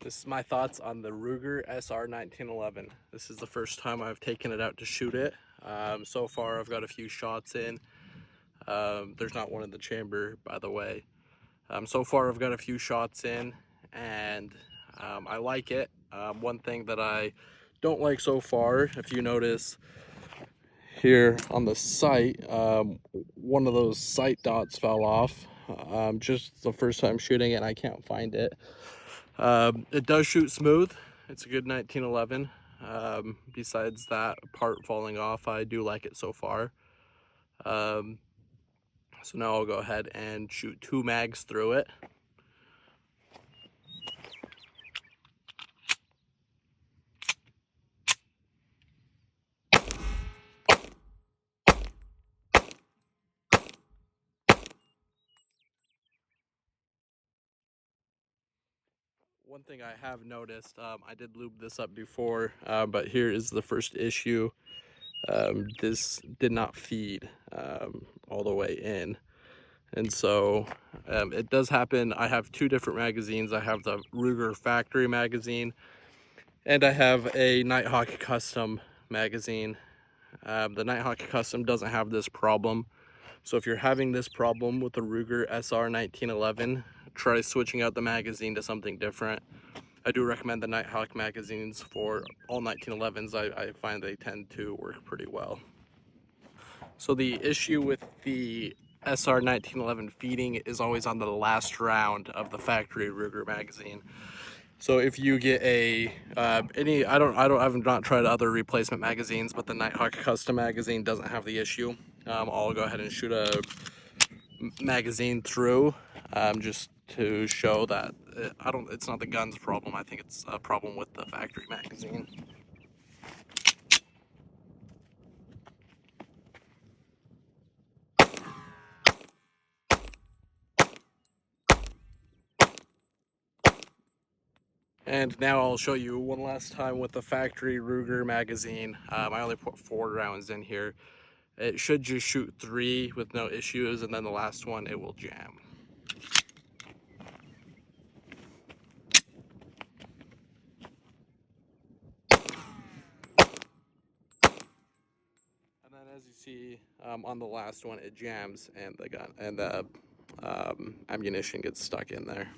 This is my thoughts on the Ruger SR1911. This is the first time I've taken it out to shoot it. So far I've got a few shots in. There's not one in the chamber, by the way. So far I've got a few shots in, and I like it. One thing that I don't like so far, if you notice here on the sight, one of those sight dots fell off. Just the first time shooting it, and I can't find it. It does shoot smooth. It's a good 1911. Besides that part falling off, I do like it so far. So now I'll go ahead and shoot 2 mags through it. One thing I have noticed, I did lube this up before, but here is the first issue. This did not feed all the way in. And so it does happen. I have 2 different magazines. I have the Ruger factory magazine, and I have a Nighthawk custom magazine. The Nighthawk custom doesn't have this problem. So if you're having this problem with the Ruger SR1911, try switching out the magazine to something different. I do recommend the Nighthawk magazines for all 1911s. I find they tend to work pretty well. So the issue with the SR1911 feeding is always on the last round of the factory Ruger magazine. So if you get a I've not tried other replacement magazines, but the Nighthawk custom magazine doesn't have the issue. I'll go ahead and shoot a magazine through, just to show that it's not the gun's problem. I think it's a problem with the factory magazine. And now I'll show you one last time with the factory Ruger magazine. I only put 4 rounds in here. It should just shoot 3 with no issues, and then the last one, it will jam. And then as you see, on the last one, it jams, and the gun and the ammunition gets stuck in there.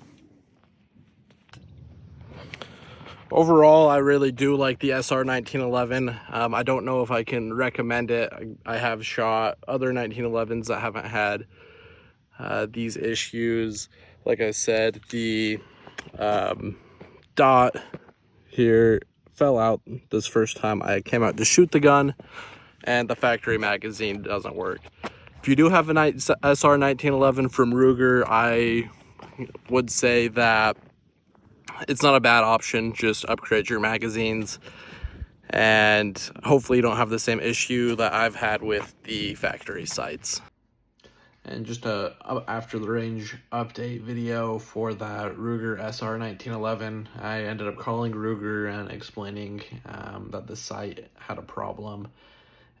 Overall, I really do like the SR1911. I don't know if I can recommend it. I have shot other 1911s that haven't had these issues. Like I said, the dot here fell out this first time I came out to shoot the gun, and the factory magazine doesn't work. If you do have an SR1911 from Ruger, I would say that it's not a bad option. Just upgrade your magazines, and hopefully you don't have the same issue that I've had with the factory sights. And just a after the range update video for that Ruger SR1911. I ended up calling Ruger and explaining that the sight had a problem,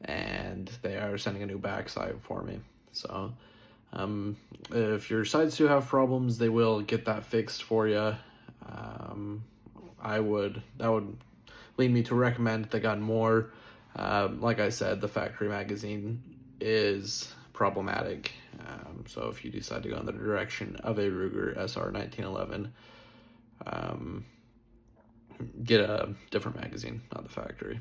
and they are sending a new backside for me. So if your sights do have problems, they will get that fixed for you. That would lead me to recommend the gun more. Like I said, the factory magazine is problematic. So if you decide to go in the direction of a Ruger SR1911, get a different magazine, not the factory.